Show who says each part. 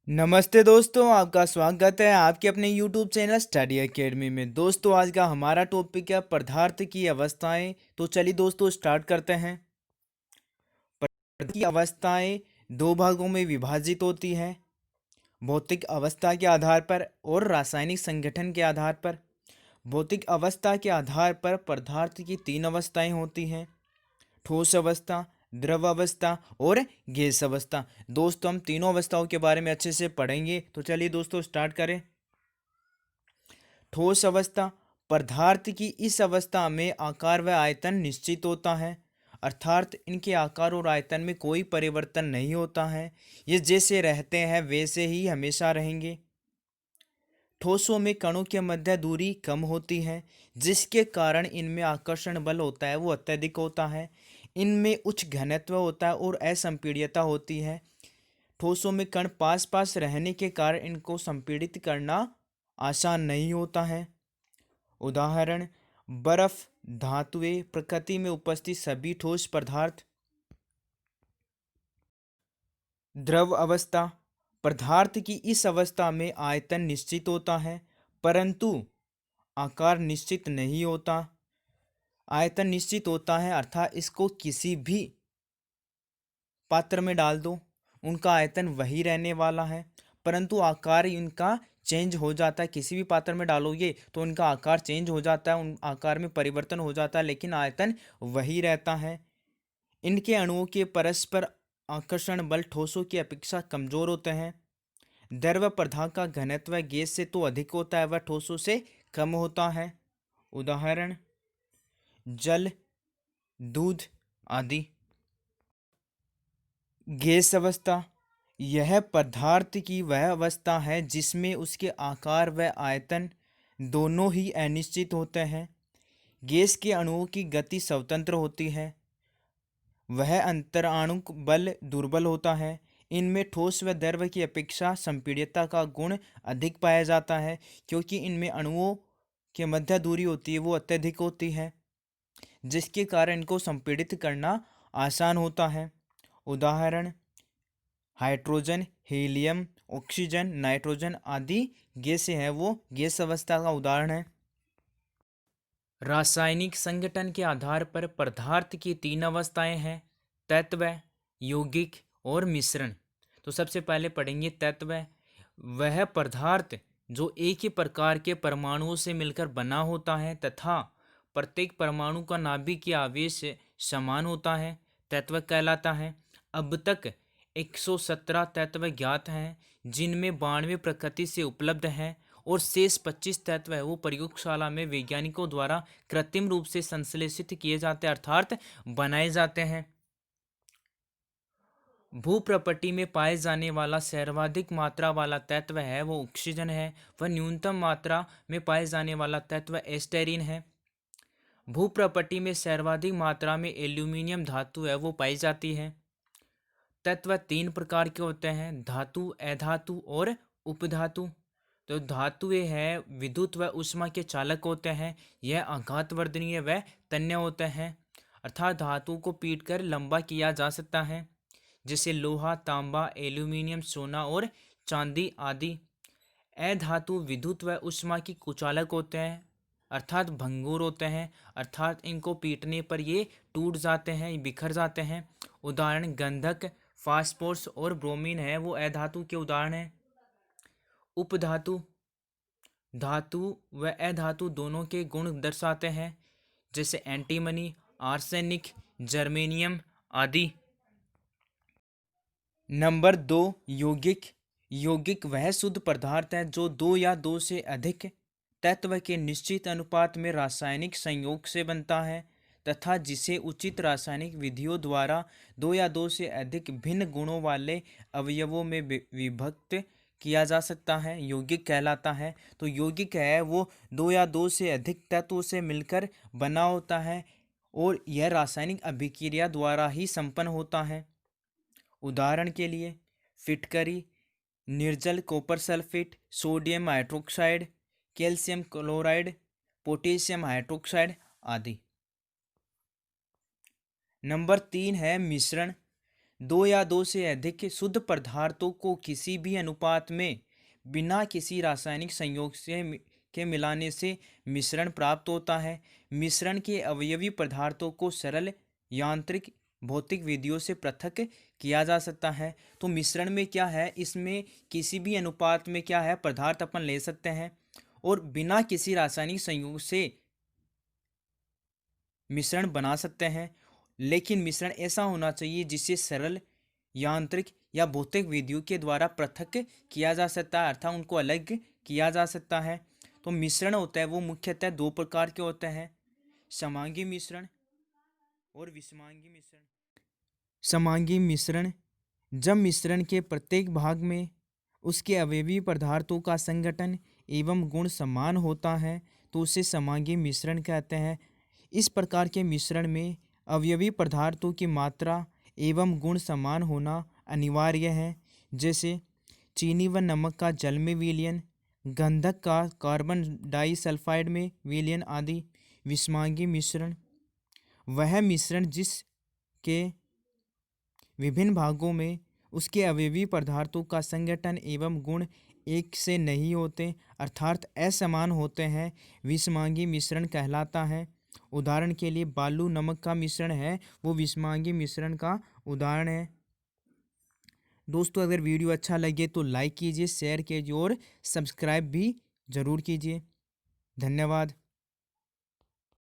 Speaker 1: नमस्ते दोस्तों, आपका स्वागत है आपके अपने YouTube चैनल स्टडी एकेडमी में। दोस्तों, आज का हमारा टॉपिक है पदार्थ की अवस्थाएं। तो चलिए दोस्तों स्टार्ट करते हैं। पदार्थ की अवस्थाएं दो भागों में विभाजित होती हैं, भौतिक अवस्था के आधार पर और रासायनिक संगठन के आधार पर। भौतिक अवस्था के आधार पर पदार्थ की तीन अवस्थाएं होती हैं: ठोस अवस्था, द्रव अवस्था और गैस अवस्था। दोस्तों, हम तीनों अवस्थाओं के बारे में अच्छे से पढ़ेंगे। तो चलिए दोस्तों स्टार्ट करें। ठोस अवस्था, पदार्थ की इस अवस्था में आकार व आयतन निश्चित होता है, अर्थात इनके आकार और आयतन में कोई परिवर्तन नहीं होता है। ये जैसे रहते हैं वैसे ही हमेशा रहेंगे। ठोसों में कणों के मध्य दूरी कम होती है, जिसके कारण इनमें आकर्षण बल होता है वो अत्यधिक होता है। इनमें उच्च घनत्व होता है और असंपीड्यता होती है। ठोसों में कण पास पास रहने के कारण इनको संपीड़ित करना आसान नहीं होता है। उदाहरण: बर्फ, धातुएं, प्रकृति में उपस्थित सभी ठोस पदार्थ। द्रव अवस्था, पदार्थ की इस अवस्था में आयतन निश्चित होता है, परंतु आकार निश्चित नहीं होता। आयतन निश्चित होता है अर्थात इसको किसी भी पात्र में डाल दो, उनका आयतन वही रहने वाला है, परंतु आकार इनका चेंज हो जाता है। किसी भी पात्र में डालोगे तो उनका आकार चेंज हो जाता है, उन आकार में परिवर्तन हो जाता है, लेकिन आयतन वही रहता है। इनके अणुओं के परस्पर आकर्षण बल ठोसों की अपेक्षा कमजोर होते हैं। द्रव पदार्थ का घनत्व गैस से तो अधिक होता है, वह ठोसों से कम होता है। उदाहरण: जल, दूध आदि। गैस अवस्था, यह पदार्थ की वह अवस्था है जिसमें उसके आकार व आयतन दोनों ही अनिश्चित होते हैं। गैस के अणुओं की गति स्वतंत्र होती है, वह अंतराणुक बल दुर्बल होता है। इनमें ठोस व द्रव की अपेक्षा संपीड्यता का गुण अधिक पाया जाता है, क्योंकि इनमें अणुओं के मध्य दूरी होती है वो अत्यधिक होती है, जिसके कारण इनको संपीड़ित करना आसान होता है। उदाहरण: हाइड्रोजन, हीलियम, ऑक्सीजन, नाइट्रोजन आदि गैसें हैं वो गैस अवस्था का उदाहरण है। रासायनिक संगठन के आधार पर पदार्थ की तीन अवस्थाएं हैं: तत्व, यौगिक और मिश्रण। तो सबसे पहले पढ़ेंगे तत्व। वह पदार्थ जो एक ही प्रकार के परमाणुओं से मिलकर बना होता है तथा प्रत्येक परमाणु का नाभिकीय आवेश समान होता है, तत्व कहलाता है। अब तक 117 तत्व ज्ञात हैं, जिनमें 92 प्रकृति से उपलब्ध हैं और शेष 25 तत्व है वो प्रयोगशाला में वैज्ञानिकों द्वारा कृत्रिम रूप से संश्लेषित किए जाते हैं, अर्थात बनाए जाते हैं। भूप्रपट्टी में पाए जाने वाला सर्वाधिक मात्रा वाला तत्व है वो ऑक्सीजन है। वह न्यूनतम मात्रा में पाए जाने वाला तत्व एस्टेरिन है। भूप्रपट्टी में सर्वाधिक मात्रा में एल्यूमिनियम धातु है वो पाई जाती है। तत्व तीन प्रकार के होते हैं: धातु, अधातु और उपधातु। तो धातुएं हैं विद्युत व ऊष्मा के चालक होते हैं, यह आघातवर्धनीय व तन्य होते हैं, अर्थात धातु को पीटकर लंबा किया जा सकता है, जैसे लोहा, तांबा, एल्यूमिनियम, सोना और चांदी आदि। अधातु विद्युत व ऊष्मा की कुचालक होते हैं, अर्थात भंगुर होते हैं, अर्थात इनको पीटने पर ये टूट जाते हैं, बिखर जाते हैं। उदाहरण: गंधक, फास्फोरस और ब्रोमीन है वो अधातु के उदाहरण हैं। उपधातु धातु व अधातु दोनों के गुण दर्शाते हैं, जैसे एंटीमनी, आर्सेनिक, जर्मेनियम आदि। नंबर दो, यौगिक। यौगिक वह शुद्ध पदार्थ है जो दो या दो से अधिक तत्व के निश्चित अनुपात में रासायनिक संयोग से बनता है तथा जिसे उचित रासायनिक विधियों द्वारा दो या दो से अधिक भिन्न गुणों वाले अवयवों में विभक्त किया जा सकता है, यौगिक कहलाता है। तो यौगिक है वो दो या दो से अधिक तत्वों से मिलकर बना होता है और यह रासायनिक अभिक्रिया द्वारा ही संपन्न होता है। उदाहरण के लिए फिटकरी, निर्जल copper sulphate, sodium hydroxide, calcium chloride, potassium hydroxide आदि। नंबर तीन है मिश्रण। दो या दो से अधिक शुद्ध पदार्थों को किसी भी अनुपात में बिना किसी रासायनिक संयोग के मिलाने से मिश्रण प्राप्त होता है। मिश्रण के अवयवी पदार्थों को सरल यांत्रिक भौतिक विधियों से पृथक किया जा सकता है। तो मिश्रण में क्या है, इसमें किसी भी अनुपात में क्या है, पदार्थ अपन ले सकते हैं और बिना किसी रासायनिक संयोग से मिश्रण बना सकते हैं। लेकिन मिश्रण ऐसा होना चाहिए जिसे सरल यांत्रिक या भौतिक विधियों के द्वारा पृथक किया जा सकता है, अर्थात उनको अलग किया जा सकता है। तो मिश्रण होता है वो मुख्यतः दो प्रकार के होते हैं, समांगी मिश्रण और विषमांगी मिश्रण। समांगी मिश्रण, जब मिश्रण के प्रत्येक भाग में उसके अवयवी पदार्थों का संगठन एवं गुण समान होता है तो उसे समांगी मिश्रण कहते हैं। इस प्रकार के मिश्रण में अवयवी पदार्थों की मात्रा एवं गुण समान होना अनिवार्य है। जैसे चीनी व नमक का जल में विलयन, गंधक का कार्बन डाइसल्फाइड में विलयन आदि। विषमांगी मिश्रण वह मिश्रण जिसके विभिन्न भागों में उसके अवयवी पदार्थों का संगठन एवं गुण एक से नहीं होते, अर्थात असमान होते हैं, विषमांगी मिश्रण कहलाता है। उदाहरण के लिए बालू नमक का मिश्रण है, वो विषमांगी मिश्रण का उदाहरण है। दोस्तों, अगर वीडियो अच्छा लगे तो लाइक कीजिए, शेयर कीजिए और सब्सक्राइब भी ज़रूर कीजिए। धन्यवाद।